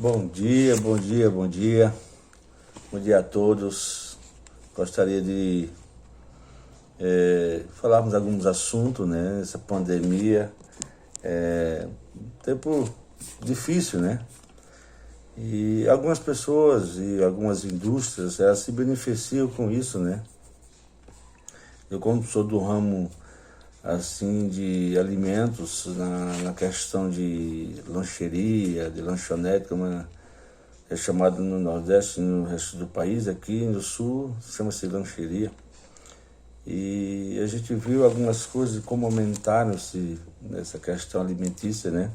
Bom dia, bom dia, bom dia. Bom dia a todos. Gostaria de falarmos alguns assuntos, né? Essa pandemia um tempo difícil, né? E algumas pessoas e algumas indústrias, elas se beneficiam com isso, né? Eu, como sou do ramo assim de alimentos, na questão de lancheria, de lanchonete, como é chamado no Nordeste e no resto do país, aqui no Sul chama-se lancheria. E a gente viu algumas coisas, como aumentaram-se nessa questão alimentícia, né?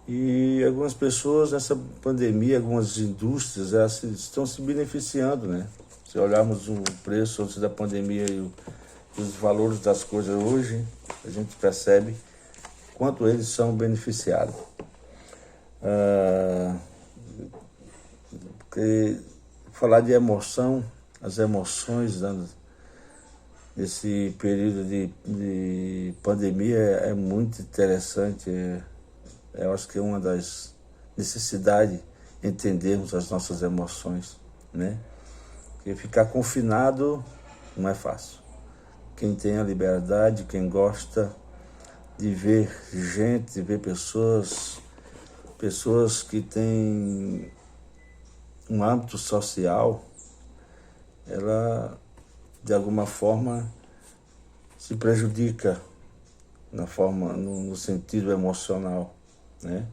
E algumas pessoas nessa pandemia, algumas indústrias, elas estão se beneficiando, né? Se olharmos o preço antes da pandemia e os valores das coisas hoje, a gente percebe quanto eles são beneficiados. Porque falar de emoção, as emoções nesse período de pandemia é muito interessante. Eu acho que é uma das necessidades entendermos as nossas emoções, né? Porque ficar confinado não é fácil. Quem tem a liberdade, quem gosta de ver gente, de ver pessoas que têm um âmbito social, ela de alguma forma se prejudica no sentido emocional, né?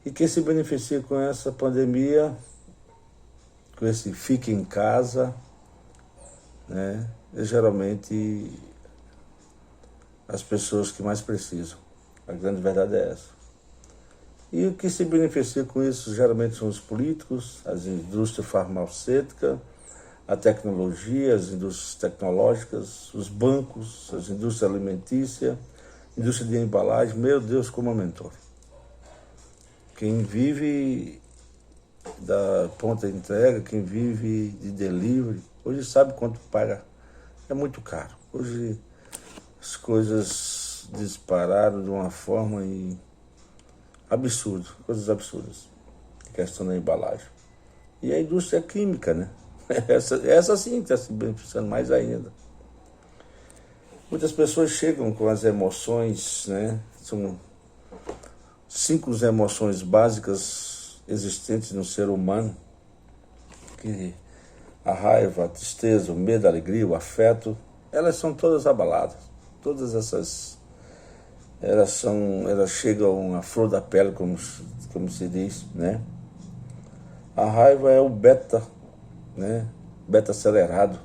E quem se beneficia com essa pandemia, com esse fique em casa, né? É geralmente as pessoas que mais precisam. A grande verdade é essa. E o que se beneficia com isso geralmente são os políticos, as indústrias farmacêuticas, a tecnologia, as indústrias tecnológicas, os bancos, as indústrias alimentícias, indústria de embalagem. Meu Deus, como aumentou. Quem vive da ponta de entrega, quem vive de delivery, hoje sabe quanto paga. É muito caro. Hoje as coisas dispararam de uma forma absurda, coisas absurdas. A questão da embalagem. E a indústria química, né? Essa sim está se beneficiando mais ainda. Muitas pessoas chegam com as emoções, né? São 5 emoções básicas existentes no ser humano, que a raiva, a tristeza, o medo, a alegria, o afeto, elas são todas abaladas. Todas essas, elas chegam à flor da pele, como se diz, né? A raiva é o beta, né? Beta acelerado.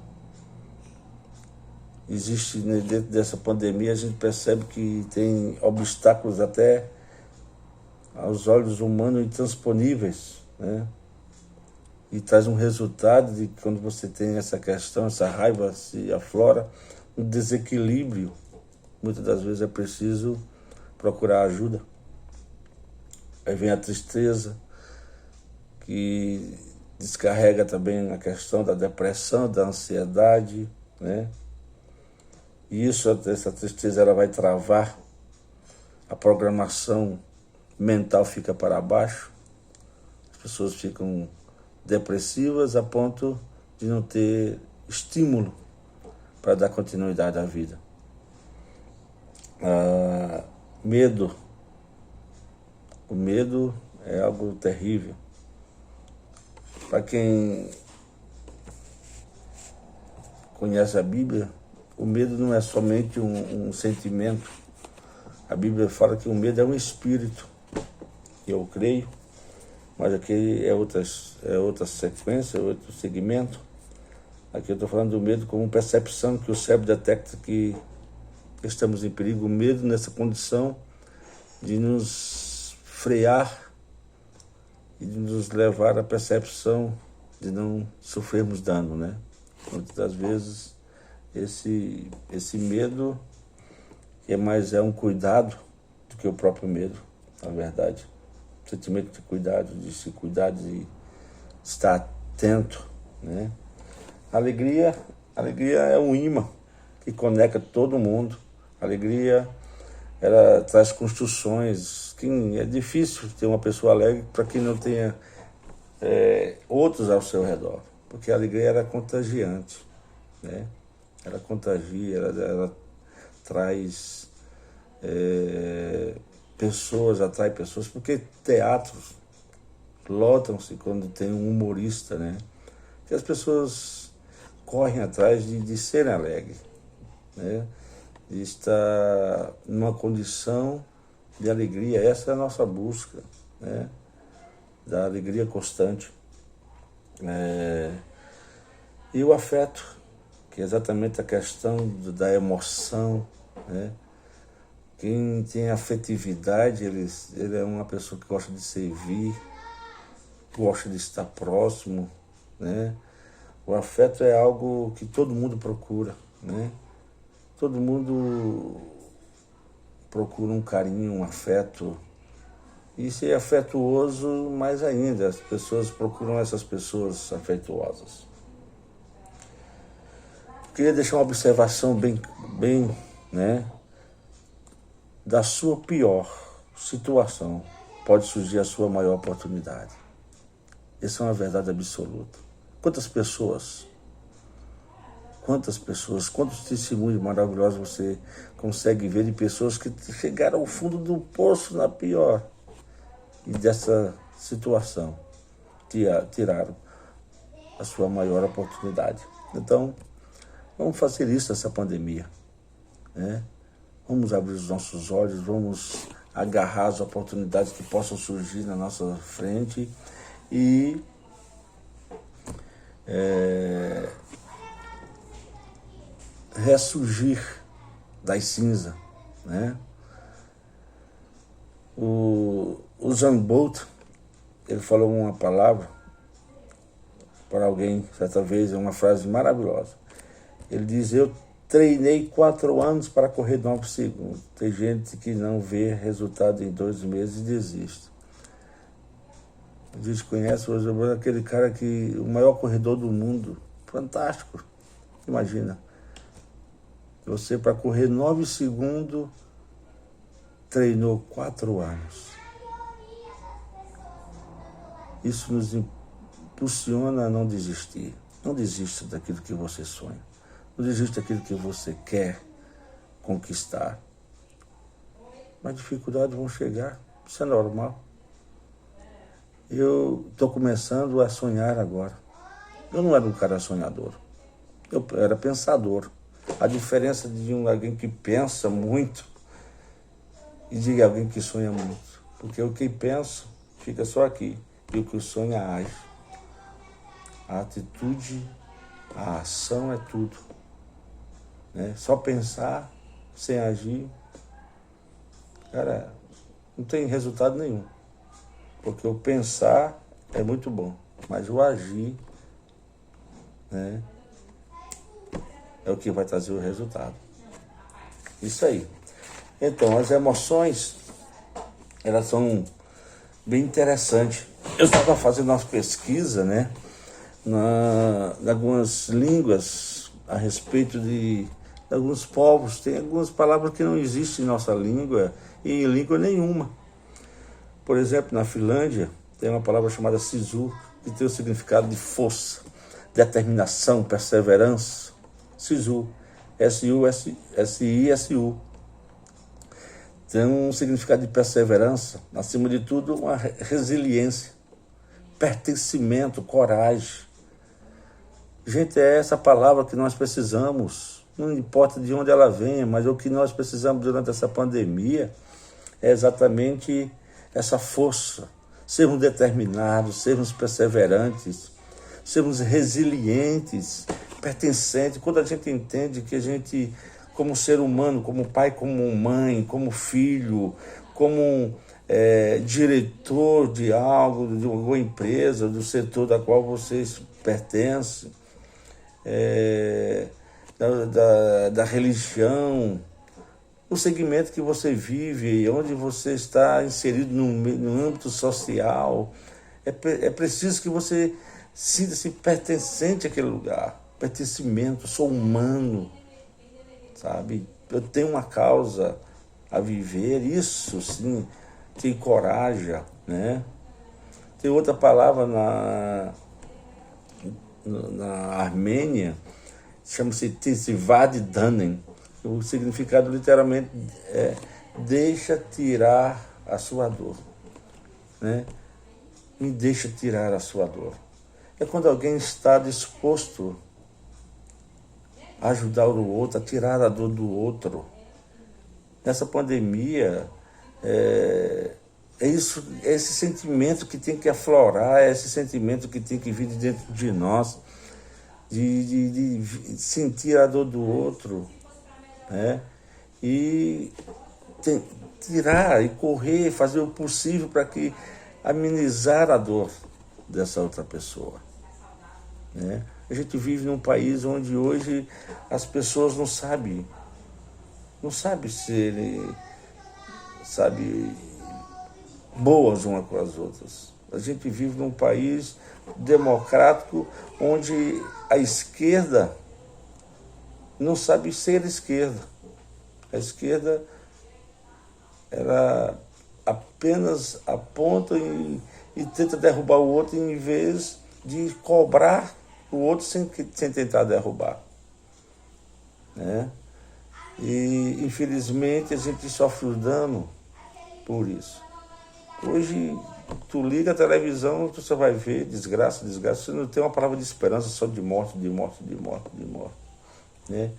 Existe, né, dentro dessa pandemia, a gente percebe que tem obstáculos até aos olhos humanos intransponíveis, né? E traz um resultado de quando você tem essa questão, essa raiva se aflora, um desequilíbrio. Muitas das vezes é preciso procurar ajuda. Aí vem a tristeza, que descarrega também a questão da depressão, da ansiedade, né? E essa tristeza, ela vai travar, a programação mental fica para baixo, as pessoas ficam depressivas a ponto de não ter estímulo para dar continuidade à vida. Medo. O medo é algo terrível. Para quem conhece a Bíblia, o medo não é somente um sentimento. A Bíblia fala que o medo é um espírito. Eu creio, mas aqui é outra sequência, outro segmento. Aqui eu estou falando do medo como percepção que o cérebro detecta que estamos em perigo. O medo nessa condição de nos frear e de nos levar à percepção de não sofrermos dano, né? Muitas das vezes esse medo é um cuidado do que o próprio medo, na verdade. O sentimento de cuidado, de se cuidar, de estar atento, né? Alegria é um imã que conecta todo mundo. Alegria ela traz construções. É difícil ter uma pessoa alegre para quem não tenha outros ao seu redor, porque a alegria era contagiante, né? Ela contagia, ela traz pessoas, atrai pessoas, porque teatros lotam-se quando tem um humorista, né? Que as pessoas correm atrás de serem alegres, né? De estar numa condição de alegria. Essa é a nossa busca, né? Da alegria constante. E o afeto, que é exatamente a questão da emoção, né? Quem tem afetividade, ele é uma pessoa que gosta de servir, gosta de estar próximo, né? O afeto é algo que todo mundo procura, né? Todo mundo procura um carinho, um afeto. E ser afetuoso, mais ainda, as pessoas procuram essas pessoas afetuosas. Queria deixar uma observação bem, né? Da sua pior situação pode surgir a sua maior oportunidade. Essa é uma verdade absoluta. Quantos quantos testemunhos maravilhosos você consegue ver de pessoas que chegaram ao fundo do poço na pior e dessa situação tiraram a sua maior oportunidade. Então, vamos fazer isso nessa pandemia, né? Vamos abrir os nossos olhos, vamos agarrar as oportunidades que possam surgir na nossa frente e ressurgir das cinzas, né? O Usain Bolt, ele falou uma palavra para alguém, certa vez, é uma frase maravilhosa. Ele diz: eu treinei 4 anos para correr 9 segundos. Tem gente que não vê resultado em 2 meses e desiste. A gente conhece hoje aquele cara que, o maior corredor do mundo, fantástico. Imagina, você para correr 9 segundos, treinou 4 anos. Isso nos impulsiona a não desistir. Não desista daquilo que você sonha. Não desista daquilo que você quer conquistar. Mas dificuldades vão chegar, isso é normal. Eu estou começando a sonhar agora. Eu não era um cara sonhador, eu era pensador. A diferença de alguém que pensa muito e de alguém que sonha muito. Porque o que pensa fica só aqui, e o que sonha age. A atitude, a ação é tudo. Né? Só pensar sem agir, cara, não tem resultado nenhum. Porque o pensar é muito bom, mas o agir, né, é o que vai trazer o resultado. Isso aí. Então, as emoções, elas são bem interessantes. Eu estava fazendo uma pesquisa, né, em algumas línguas a respeito de alguns povos. Tem algumas palavras que não existem em nossa língua e em língua nenhuma. Por exemplo, na Finlândia, tem uma palavra chamada sisu, que tem o significado de força, determinação, perseverança. Sisu, S-I-S-U. Tem um significado de perseverança, acima de tudo, uma resiliência, pertencimento, coragem. Gente, é essa palavra que nós precisamos, não importa de onde ela venha, mas o que nós precisamos durante essa pandemia é exatamente essa força, sermos determinados, sermos perseverantes, sermos resilientes, pertencentes. Quando a gente entende que a gente, como ser humano, como pai, como mãe, como filho, como diretor de algo, de alguma empresa, do setor da qual vocês pertencem, da religião, o segmento que você vive, onde você está inserido no âmbito social, é preciso que você sinta-se pertencente àquele lugar. Pertencimento, sou humano, sabe? Eu tenho uma causa a viver, isso sim te encoraja, né? Tem outra palavra na Armênia, chama-se Tzivad Danen. O significado literalmente é deixa tirar a sua dor, né? Me deixa tirar a sua dor. É quando alguém está disposto a ajudar o outro, a tirar a dor do outro. Nessa pandemia, é esse sentimento que tem que aflorar, é esse sentimento que tem que vir de dentro de nós, de sentir a dor do outro, né? E tirar e correr, fazer o possível para que amenizar a dor dessa outra pessoa, né? A gente vive num país onde hoje as pessoas não sabem ser, sabe, boas umas com as outras. A gente vive num país democrático onde a esquerda não sabe ser esquerda. A esquerda, ela apenas aponta e tenta derrubar o outro em vez de cobrar o outro sem tentar derrubar, né? E infelizmente a gente sofre o dano por isso. Hoje tu liga a televisão, tu só vai ver desgraça, você não tem uma palavra de esperança, só de morte, né?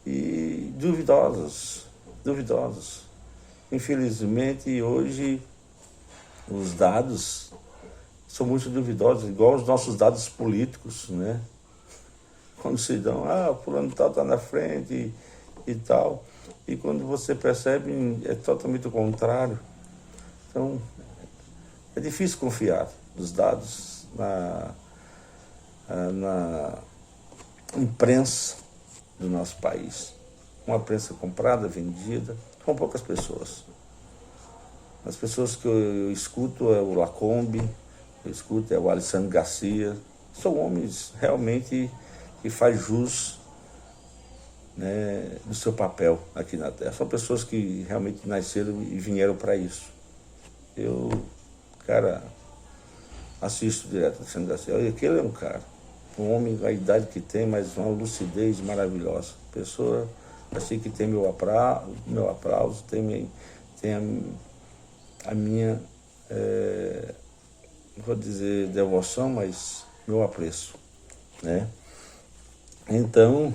E duvidosos. Infelizmente hoje os dados são muito duvidosos, igual os nossos dados políticos, né? Quando se dão, fulano tal está na frente e tal. E quando você percebe, é totalmente o contrário. Então, é difícil confiar nos dados na imprensa do nosso país. Uma imprensa comprada, vendida, com poucas pessoas. As pessoas que eu escuto é o Lacombe, eu escuto é o Alessandro Garcia. São homens realmente que faz jus, né, do seu papel aqui na Terra. São pessoas que realmente nasceram e vieram para isso. Eu, cara, assisto direto Alessandro Garcia. Olha, aquele é um cara, um homem, a idade que tem, mas uma lucidez maravilhosa. Pessoa, assim, que tem meu aplauso, tem a minha, não vou dizer devoção, mas meu apreço, né? Então,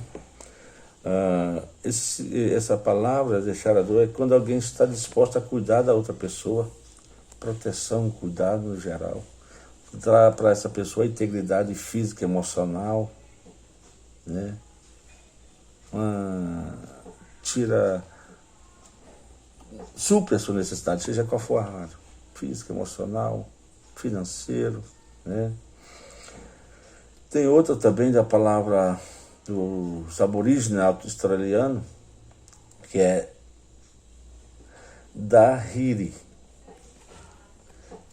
essa palavra, deixar a dor, é quando alguém está disposto a cuidar da outra pessoa, proteção, cuidado no geral, dar para essa pessoa a integridade física, emocional, né? Supre a sua necessidade, seja qual for a área, física, emocional, financeiro, né? Tem outra também da palavra dos aborígenes australiano, que é Dahiri,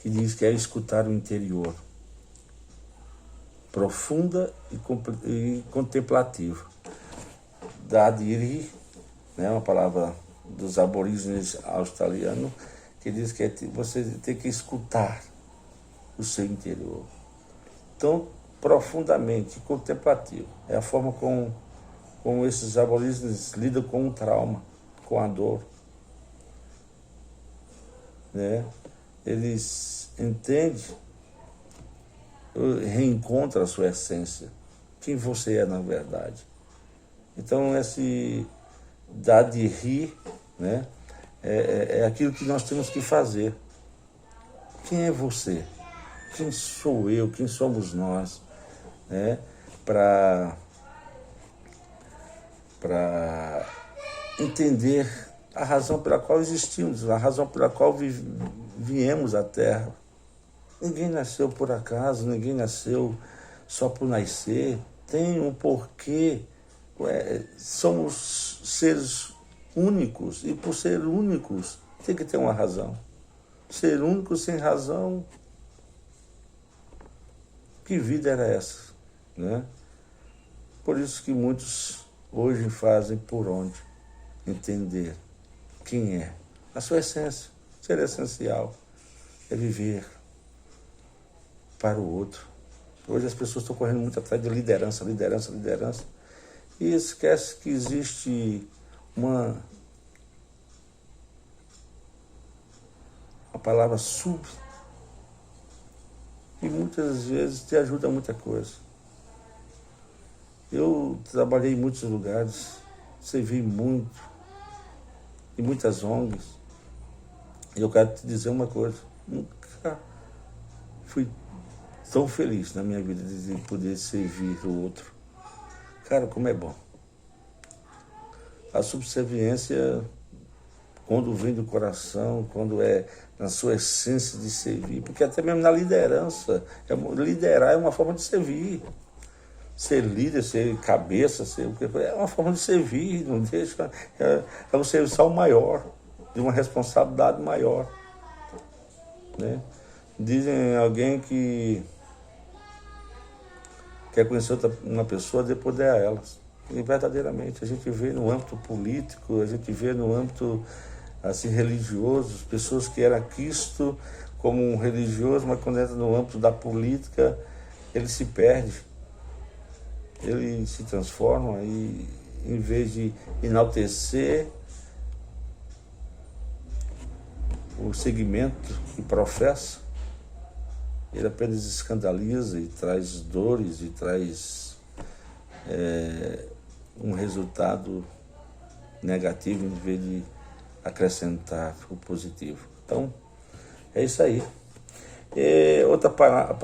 que diz que é escutar o interior, profunda e contemplativa. Dahiri, né, uma palavra dos aborígenes australianos, que diz que você tem que escutar o seu interior. Então, profundamente contemplativo. É a forma como esses aborígenes lidam com o trauma, com a dor, né? Eles entendem, reencontram a sua essência, quem você é na verdade. Então, esse dar de rir, né, é aquilo que nós temos que fazer. Quem é você? Quem sou eu? Quem somos nós? Né? Para entender a razão pela qual existimos, a razão pela qual viemos à Terra. Ninguém nasceu por acaso, ninguém nasceu só por nascer. Tem um porquê. Somos seres únicos e por ser únicos tem que ter uma razão. Ser único sem razão, que vida era essa, né? Por isso que muitos hoje fazem por onde entender quem é, a sua essência. Ser essencial é viver para o outro. Hoje as pessoas estão correndo muito atrás de liderança, liderança, liderança, e esquece que existe uma palavra sub, e muitas vezes te ajuda a muita coisa. Eu trabalhei em muitos lugares, servi muito, em muitas ONGs, e eu quero te dizer uma coisa, nunca fui tão feliz na minha vida de poder servir o outro. Cara, como é bom. A subserviência, quando vem do coração, quando é na sua essência de servir, porque até mesmo na liderança, liderar é uma forma de servir. Ser líder, ser cabeça, ser o que é uma forma de servir, não deixa, é um serviçal maior, de uma responsabilidade maior, né? Dizem alguém que quer conhecer uma pessoa, dê poder a elas. E verdadeiramente, a gente vê no âmbito político, a gente vê no âmbito assim, religioso, pessoas que eram Cristo como um religioso, mas quando entra no âmbito da política, ele se perde, ele se transforma e, em vez de enaltecer o segmento que professa, ele apenas escandaliza e traz dores e traz um resultado negativo em vez de acrescentar o positivo. Então, é isso aí. Outra palavra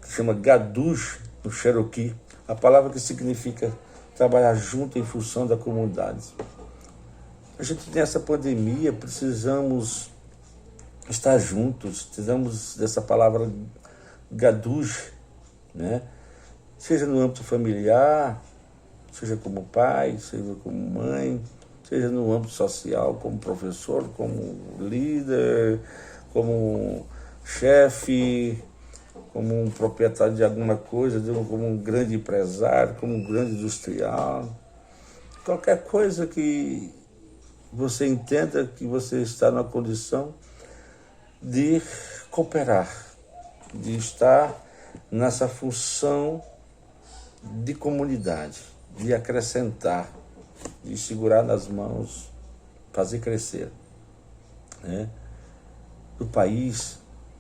que chama gadush, no Cherokee, a palavra que significa trabalhar junto em função da comunidade. A gente tem essa pandemia, precisamos estar juntos, precisamos dessa palavra gadush, né? Seja no âmbito familiar, seja como pai, seja como mãe, seja no âmbito social, como professor, como líder, como chefe, como um proprietário de alguma coisa, como um grande empresário, como um grande industrial. Qualquer coisa que você entenda que você está na condição de cooperar, de estar nessa função de comunidade, de acrescentar, de segurar nas mãos, fazer crescer, né? O país,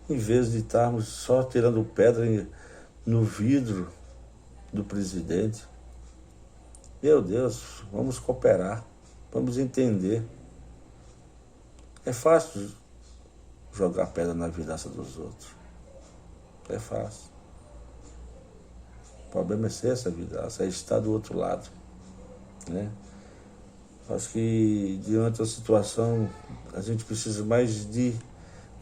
em vez de estarmos só tirando pedra no vidro do presidente. Meu Deus, vamos cooperar, vamos entender. É fácil jogar pedra na vidraça dos outros. É fácil. O problema é ser essa vidraça, é estar do outro lado, né? Acho que diante da situação a gente precisa mais de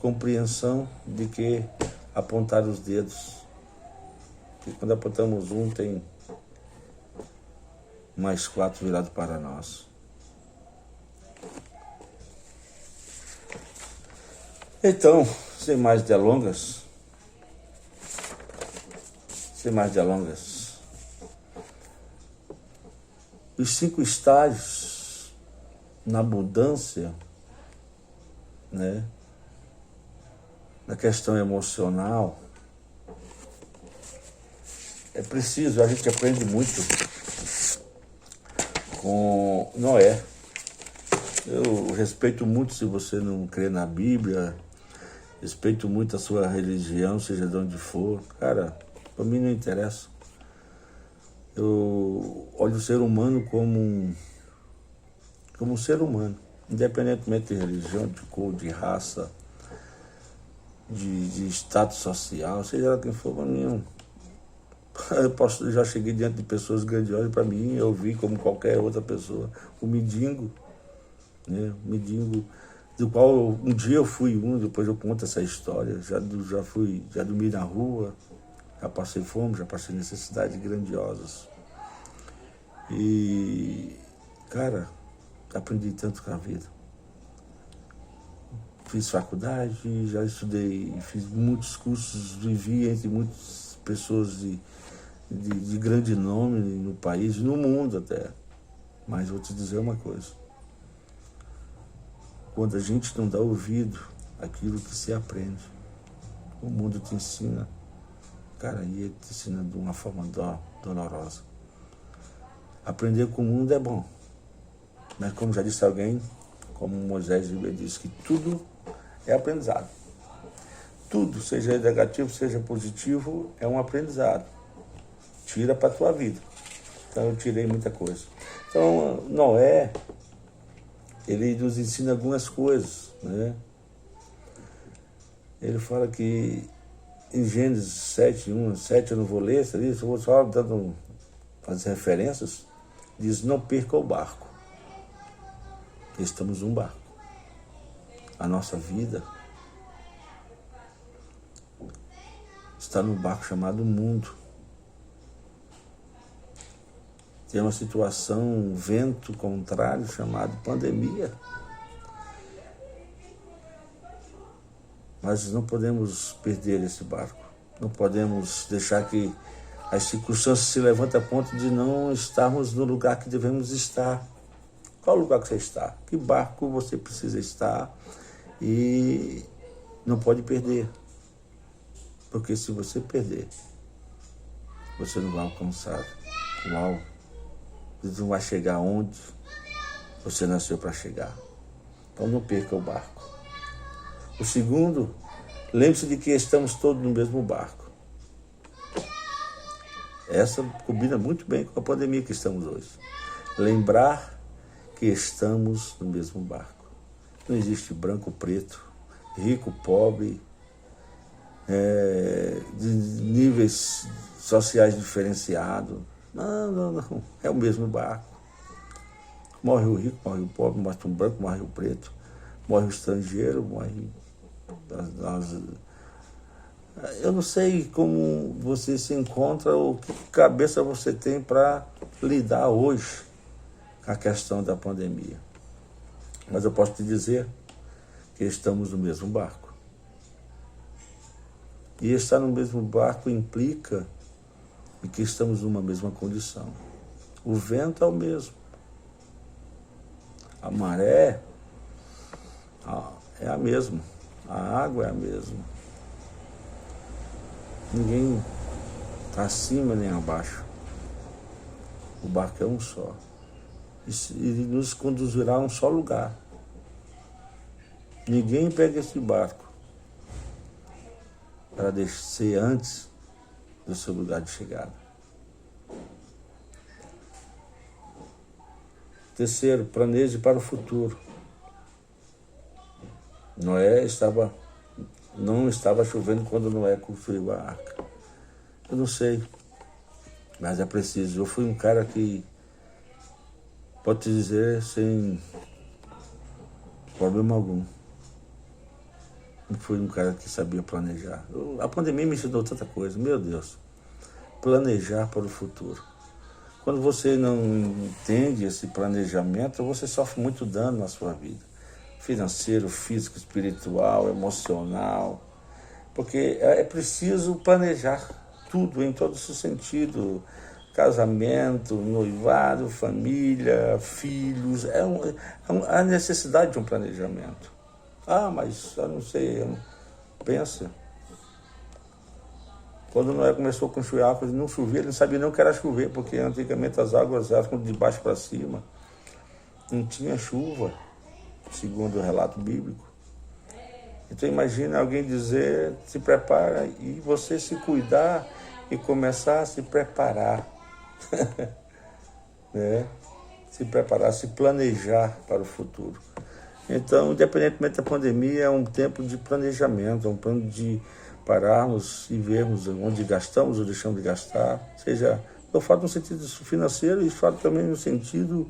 compreensão de que apontar os dedos. Porque quando apontamos um, tem mais 4 virados para nós. Então, sem mais delongas, os 5 estágios na abundância, né, na questão emocional, é preciso, a gente aprende muito com Noé. Eu respeito muito se você não crê na Bíblia, respeito muito a sua religião, seja de onde for. Cara, para mim não interessa. Eu olho o ser humano como um ser humano, independentemente de religião, de cor, de raça, de status social, seja lá quem for. Para mim, eu já cheguei diante de pessoas grandiosas, para mim eu vi como qualquer outra pessoa, o mendigo, né? O mendigo do qual um dia eu fui depois eu conto essa história, já dormi na rua, já passei fome, já passei necessidades grandiosas. E, cara, aprendi tanto com a vida. Fiz faculdade, já estudei, fiz muitos cursos, vivi entre muitas pessoas de grande nome no país, no mundo até, Mas vou te dizer uma coisa. Quando a gente não dá ouvido àquilo que se aprende, o mundo te ensina, cara, e ele te ensina de uma forma dolorosa. Aprender com o mundo é bom. Mas como já disse alguém, como Moisés disse, que tudo é aprendizado. Tudo, seja negativo, seja positivo, é um aprendizado. Tira para a tua vida. Então eu tirei muita coisa. Então Noé, ele nos ensina algumas coisas, né? Ele fala que em Gênesis 7:1, 7 eu não vou ler, eu vou só dando as referências, diz: não perca o barco. Estamos num barco. A nossa vida está num barco chamado mundo. Tem uma situação, um vento contrário chamado pandemia. Mas não podemos perder esse barco. Não podemos deixar que as circunstâncias se levantem a ponto de não estarmos no lugar que devemos estar. Qual lugar que você está? Que barco você precisa estar? E não pode perder. Porque se você perder, você não vai alcançar o alvo. Você não vai chegar onde você nasceu para chegar. Então não perca o barco. O segundo, lembre-se de que estamos todos no mesmo barco. Essa combina muito bem com a pandemia que estamos hoje. Lembrar que estamos no mesmo barco. Não existe branco, preto, rico, pobre, de níveis sociais diferenciados. Não. É o mesmo barco. Morre o rico, morre o pobre, morre o branco, morre o preto, morre o estrangeiro, morre... Eu não sei como você se encontra ou que cabeça você tem para lidar hoje com a questão da pandemia. Mas eu posso te dizer que estamos no mesmo barco. E estar no mesmo barco implica que estamos numa mesma condição. O vento é o mesmo. A maré é a mesma. A água é a mesma. Ninguém está acima nem abaixo. O barco é um só. E nos conduzirá a um só lugar. Ninguém pega esse barco para descer antes do seu lugar de chegada. Terceiro, planeje para o futuro. Noé não estava chovendo quando Noé construiu a arca. Eu não sei, mas é preciso. Eu fui um cara que, pode te dizer, sem problema algum. Eu fui um cara que sabia planejar. A pandemia me ensinou tanta coisa, meu Deus. Planejar para o futuro. Quando você não entende esse planejamento, você sofre muito dano na sua vida. Financeiro, físico, espiritual, emocional. Porque é preciso planejar tudo, em todo esse sentido. Casamento, noivado, família, filhos. A necessidade de um planejamento. Mas eu não sei, pensa. Quando Noé começou a construir a arca, não chovia, ele não sabia nem o que era chover, porque antigamente as águas eram de baixo para cima. Não tinha chuva, segundo o relato bíblico. Então imagina alguém dizer, se prepara, e você se cuidar e começar a se preparar. Né? Se preparar, se planejar para o futuro. Então, independentemente da pandemia, é um tempo de planejamento, é um plano de pararmos e vermos onde gastamos ou deixamos de gastar. Seja, eu falo no sentido financeiro e falo também no sentido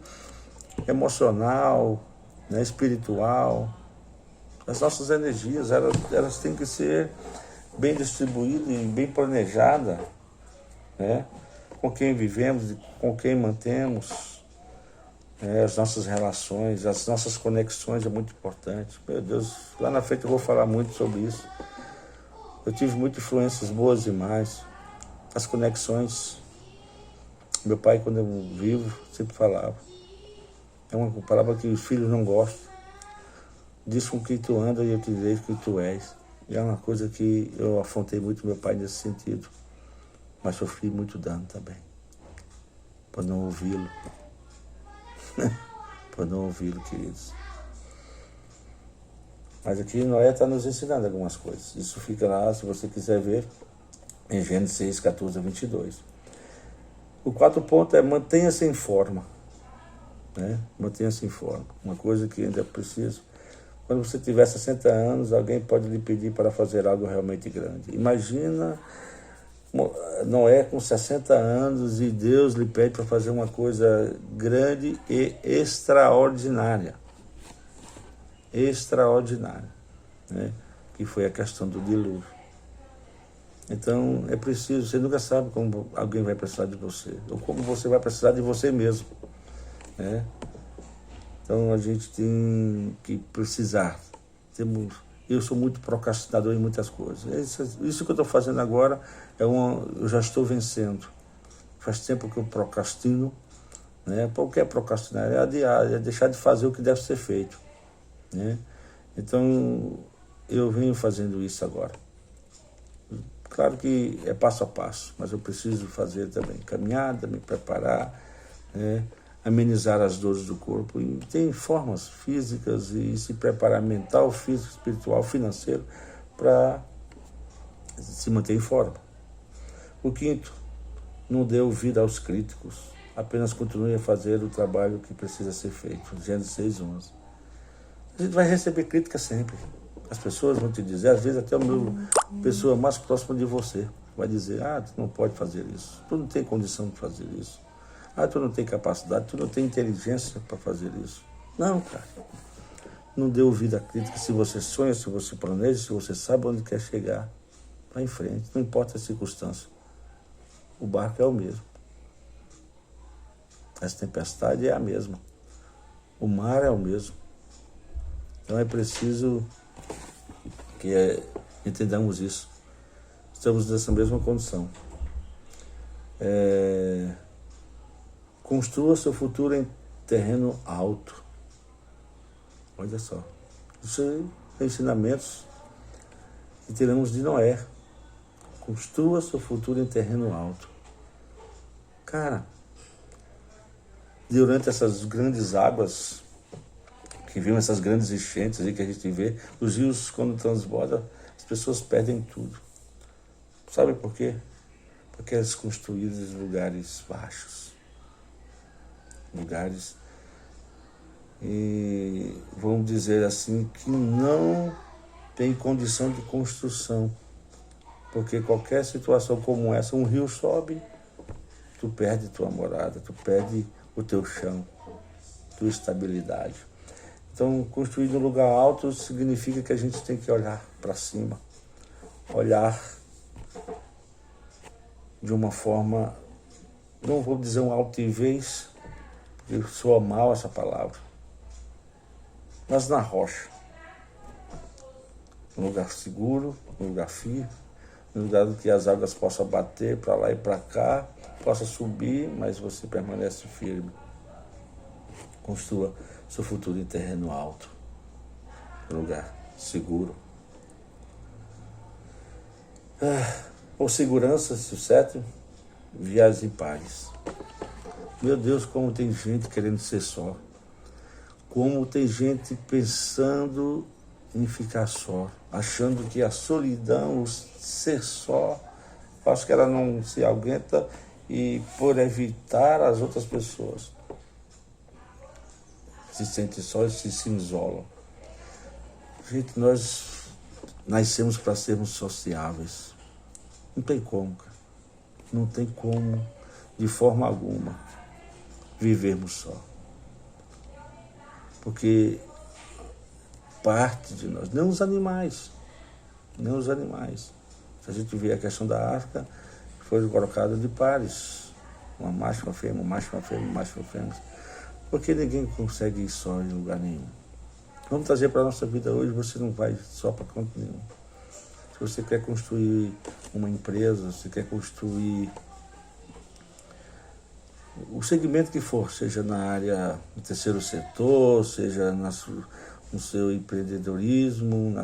emocional, né, espiritual. As nossas energias, elas têm que ser bem distribuídas e bem planejadas, né? Com quem vivemos, com quem mantemos. As nossas relações, as nossas conexões é muito importante. Meu Deus, lá na frente eu vou falar muito sobre isso. Eu tive muitas influências boas e más. As conexões. Meu pai, quando eu vivo, sempre falava. É uma palavra que os filhos não gostam. Diz com que tu anda e eu te vejo que tu és. E é uma coisa que eu afrontei muito meu pai nesse sentido. Mas sofri muito dano também. Por não ouvi-lo. Por não ouvi-lo, queridos. Mas aqui Noé está nos ensinando algumas coisas. Isso fica lá, se você quiser ver, em Gênesis 6, 14 a 22. O quarto ponto é mantenha-se em forma. Né? Mantenha-se em forma. Uma coisa que ainda é preciso. Quando você tiver 60 anos, alguém pode lhe pedir para fazer algo realmente grande. Imagina Noé com 60 anos e Deus lhe pede para fazer uma coisa grande e extraordinária. Extraordinária. Né? Que foi a questão do dilúvio. Então, é preciso, você nunca sabe como alguém vai precisar de você, ou como você vai precisar de você mesmo. Né? Então, a gente tem que precisar. Eu sou muito procrastinador em muitas coisas. Isso que eu estou fazendo agora, eu já estou vencendo. Faz tempo que eu procrastino. Né? Por que é procrastinar? É adiar, é deixar de fazer o que deve ser feito. Né? Então, eu venho fazendo isso agora. Claro que é passo a passo, mas eu preciso fazer também caminhada, me preparar, né? Amenizar as dores do corpo. E tem formas físicas e se preparar mental, físico, espiritual, financeiro para se manter em forma. O quinto, não dê ouvido aos críticos, apenas continue a fazer o trabalho que precisa ser feito. Gênesis 6:11. A gente vai receber crítica sempre. As pessoas vão te dizer, às vezes até a pessoa mais próxima de você vai dizer, tu não pode fazer isso, tu não tem condição de fazer isso, tu não tem capacidade, tu não tem inteligência para fazer isso. Não, cara. Não dê ouvido à crítica. Se você sonha, se você planeja, se você sabe onde quer chegar, vá em frente, não importa a circunstância. O barco é o mesmo. Essa tempestade é a mesma. O mar é o mesmo. Então é preciso que entendamos isso. Estamos nessa mesma condição. Construa seu futuro em terreno alto. Olha só. Isso é ensinamentos que teremos de Noé. Construa seu futuro em terreno alto. Cara, durante essas grandes águas que viram essas grandes enchentes aí que a gente vê, os rios quando transbordam, as pessoas perdem tudo. Sabe por quê? Porque elas construíram em lugares baixos. Lugares, e vamos dizer assim, que não tem condição de construção. Porque qualquer situação como essa, um rio sobe, tu perde tua morada, tu perde o teu chão, tua estabilidade. Então, construir num lugar alto significa que a gente tem que olhar para cima, olhar de uma forma, não vou dizer uma altivez, porque soa mal essa palavra, mas na rocha, um lugar seguro, um lugar firme, um lugar que as águas possam bater para lá e para cá, possa subir, mas você permanece firme. Construa seu futuro em terreno alto, um lugar seguro. Por segurança, certo? Viagens em paz. Meu Deus, como tem gente querendo ser só. Como tem gente pensando em ficar só, achando que a solidão, o ser só, faz que ela não se aguenta e por evitar as outras pessoas se sentem só e se isolam. Gente, nós nascemos para sermos sociáveis. Não tem como, cara. Não tem como, de forma alguma, vivermos só. Porque parte de nós, nem os animais. Se a gente vê a questão da África, foi colocado de pares. Uma macho, uma fêmea, um macho, uma fêmea, um macho, uma fêmea. Porque ninguém consegue ir só em lugar nenhum. Vamos trazer para a nossa vida hoje, você não vai só para canto nenhum. Se você quer construir uma empresa, se quer construir o segmento que for, seja na área do terceiro setor, seja no seu empreendedorismo,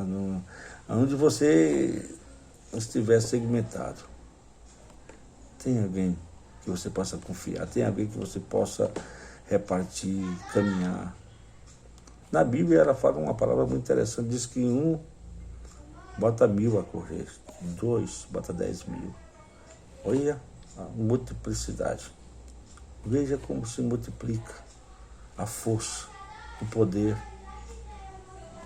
onde você estiver segmentado. Tem alguém que você possa confiar, tem alguém que você possa repartir, caminhar. Na Bíblia ela fala uma palavra muito interessante, diz que 1 bota 1000 a correr, 2 bota 10.000. Olha a multiplicidade. Veja como se multiplica a força, o poder,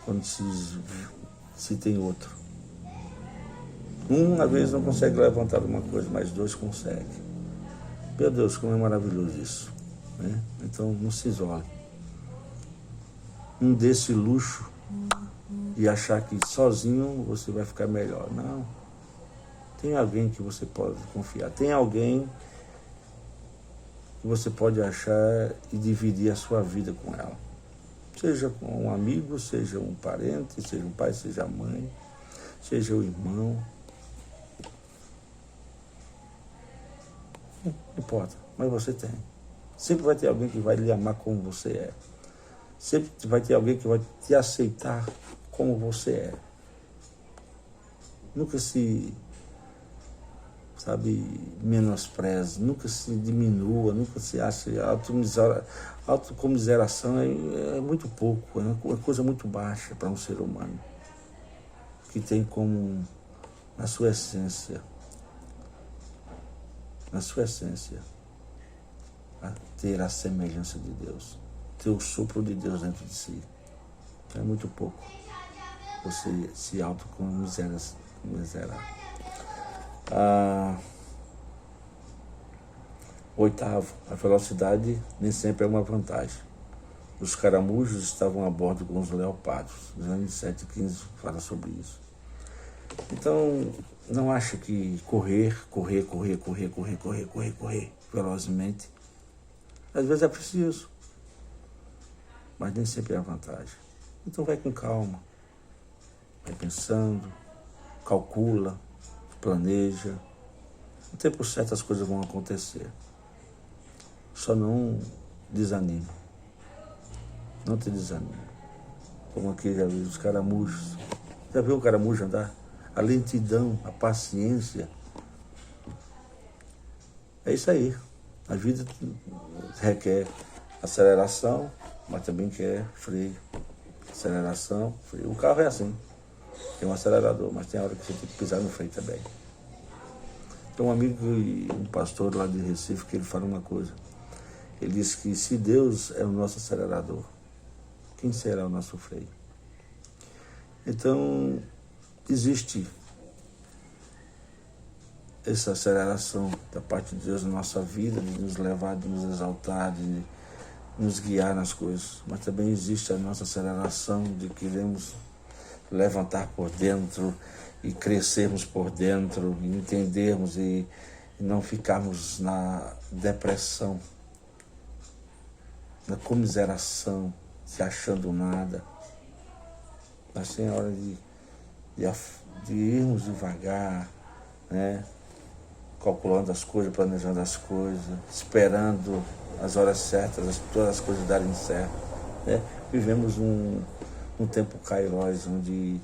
quando se tem outro. Às vezes não consegue levantar uma coisa, mas 2 conseguem. Meu Deus, como é maravilhoso isso, né? Então não se isole. Não dê esse luxo de achar que sozinho você vai ficar melhor. Não. Tem alguém que você pode confiar. Tem alguém que você pode achar e dividir a sua vida com ela. Seja com um amigo, seja um parente, seja um pai, seja a mãe, seja o irmão. Não importa, mas você tem. Sempre vai ter alguém que vai lhe amar como você é. Sempre vai ter alguém que vai te aceitar como você é. Nunca se, menospreze, nunca se diminua, nunca se ache autocomiseração é muito pouco, é uma coisa muito baixa para um ser humano, que tem como, na sua essência, a ter a semelhança de Deus, ter o sopro de Deus dentro de si. É muito pouco você se autocomiserar. Oitavo, a velocidade nem sempre é uma vantagem. Os caramujos estavam a bordo com os leopardos. Gênesis 7:15 fala sobre isso. Então, não acha que correr velozmente, às vezes é preciso, mas nem sempre é a vantagem. Então vai com calma, vai pensando, calcula, planeja. No tempo certo as coisas vão acontecer. Só não desanime. Não te desanime. Como aqui já viu os caramujos. Já viu o caramujo andar? A lentidão, a paciência. É isso aí. A vida requer aceleração, mas também quer freio. Aceleração, freio. O carro é assim. Tem um acelerador, mas tem a hora que você tem que pisar no freio também. Tem um amigo e um pastor lá de Recife que ele fala uma coisa. Ele disse que se Deus é o nosso acelerador, quem será o nosso freio? Então, existe essa aceleração da parte de Deus na nossa vida, de nos levar, de nos exaltar, de nos guiar nas coisas. Mas também existe a nossa aceleração de queremos levantar por dentro e crescermos por dentro, e entendermos e não ficarmos na depressão, na comiseração, se achando nada. Mas tem hora de irmos devagar, né? Calculando as coisas, planejando as coisas, esperando as horas certas, todas as coisas darem certo, né? Vivemos um tempo kairos, onde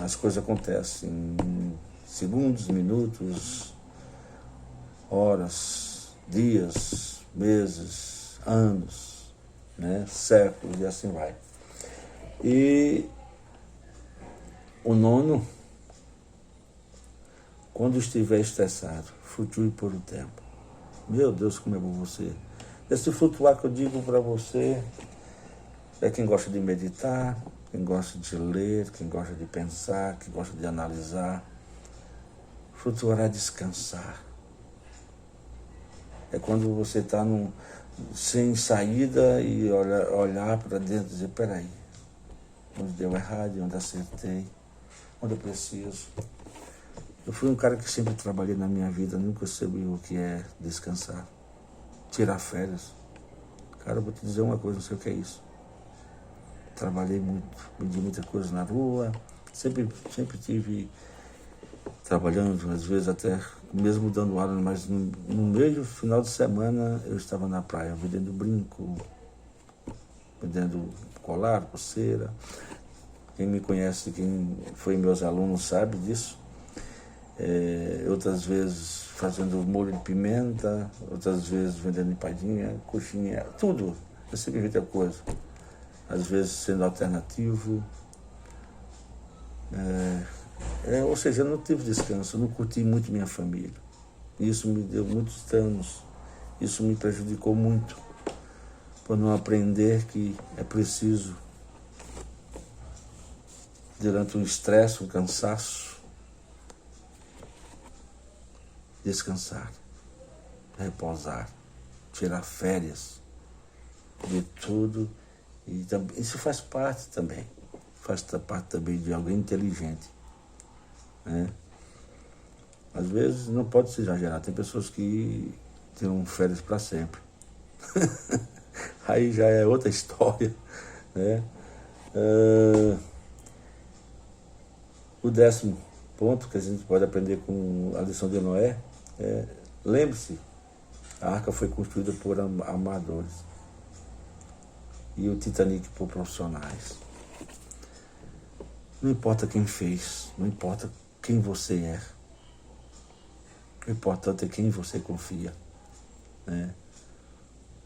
as coisas acontecem em segundos, minutos, horas, dias, meses, anos, né? Séculos, e assim vai. E o nono, quando estiver estressado, flutue por um tempo. Meu Deus, como é bom você. Esse flutuar que eu digo para você é quem gosta de meditar, quem gosta de ler, quem gosta de pensar, quem gosta de analisar. Flutuar é descansar. É quando você está sem saída e olhar para dentro e dizer, peraí, onde deu errado, onde acertei, onde eu preciso. Eu fui um cara que sempre trabalhei na minha vida, nunca soube o que é descansar, tirar férias. Cara, eu vou te dizer uma coisa, não sei o que é isso. Trabalhei muito, vendi muita coisa na rua, sempre tive trabalhando, às vezes até mesmo dando aula, mas no meio do final de semana eu estava na praia vendendo brinco, vendendo colar, pulseira. Quem me conhece, quem foi meus alunos sabe disso. Outras vezes fazendo molho de pimenta, outras vezes vendendo empadinha, coxinha, tudo. Eu sempre vi outra coisa. Às vezes sendo alternativo. Ou seja, eu não tive descanso, eu não curti muito minha família. Isso me deu muitos danos, isso me prejudicou muito, por não aprender que é preciso, durante um estresse, um cansaço, descansar, repousar, tirar férias de tudo. E isso faz parte também de alguém inteligente, né? Às vezes não pode se exagerar, tem pessoas que tiram férias para sempre. Aí já é outra história, né? O 10º ponto que a gente pode aprender com a lição de Noé é: lembre-se, a arca foi construída por amadores e o Titanic por profissionais. Não importa quem fez, não importa quem você é, o importante é quem você confia, né?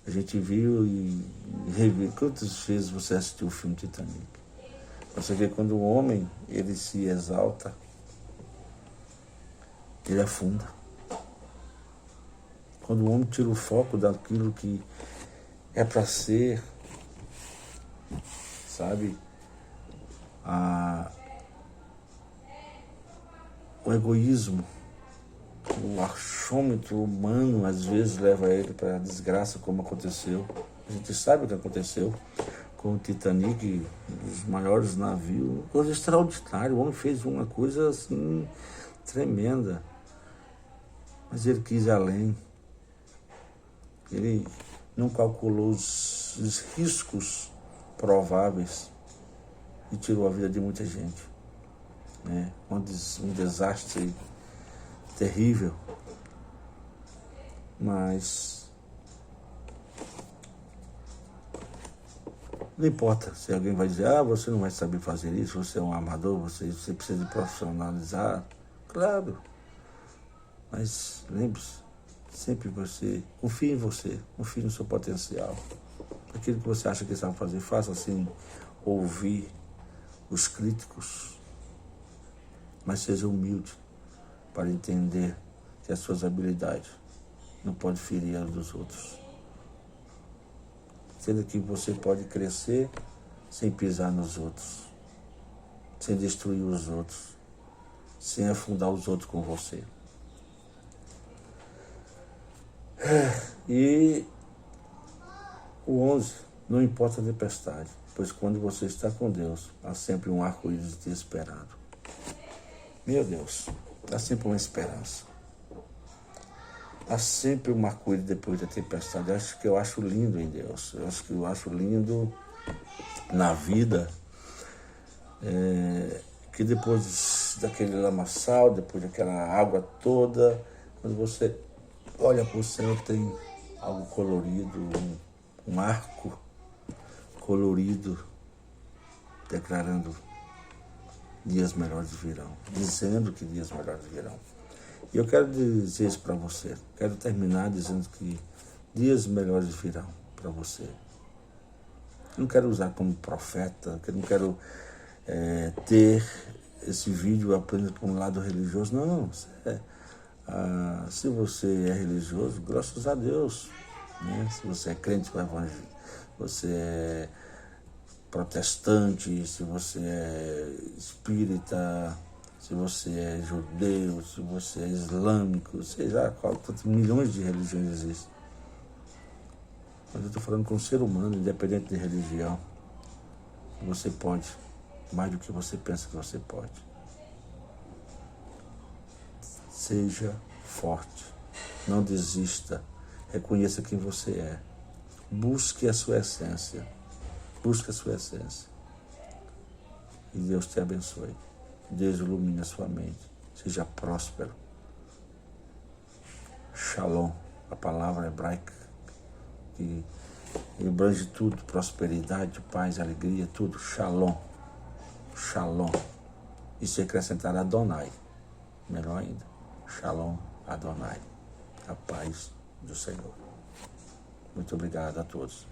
A gente viu e reviu. Quantas vezes você assistiu o filme Titanic? Você vê quando o homem, ele se exalta, ele afunda. Quando o homem tira o foco daquilo que é para ser, sabe? O egoísmo, o achômetro humano, às vezes leva ele para a desgraça, como aconteceu. A gente sabe o que aconteceu com o Titanic, um dos maiores navios, coisa extraordinária. O homem fez uma coisa assim tremenda, mas ele quis ir além. Ele não calculou os riscos prováveis e tirou a vida de muita gente, né? Um desastre terrível, mas não importa se alguém vai dizer: você não vai saber fazer isso, você é um amador, você precisa de profissionalizar. Claro, mas lembre-se, sempre confie em você, confie no seu potencial. Aquilo que você acha que sabe fazer, faça assim, ouvir os críticos, mas seja humilde para entender que as suas habilidades não podem ferir as dos outros. Sendo que você pode crescer sem pisar nos outros, sem destruir os outros, sem afundar os outros com você. E o 11, não importa a tempestade, pois quando você está com Deus, há sempre um arco-íris te esperando. Meu Deus, há sempre uma esperança. Há sempre um arco-íris depois da tempestade. Eu acho lindo em Deus. Eu acho lindo na vida, que depois daquele lamaçal, depois daquela água toda, quando você olha para o céu, tem algo colorido, um arco colorido, declarando dias melhores virão, dizendo que dias melhores virão. E eu quero dizer isso para você. Quero terminar dizendo que dias melhores virão para você. Eu não quero usar como profeta, eu não quero ter esse vídeo apenas para um lado religioso. Não, se você é religioso, graças a Deus, né? Se você é crente no Evangelho, você é protestante, se você é espírita, se você é judeu, se você é islâmico, sei lá quantos milhões de religiões existem. Mas eu estou falando com um ser humano, independente de religião. Você pode, mais do que você pensa que você pode. Seja forte, não desista, reconheça quem você é. Busque a sua essência. Busque a sua essência. E Deus te abençoe. Deus ilumine a sua mente. seja próspero. Shalom, a palavra hebraica que abrange tudo, prosperidade, paz, alegria, tudo. Shalom, shalom. E se acrescentar Adonai, melhor ainda. Shalom, Adonai, a paz do Senhor. Muito obrigado a todos.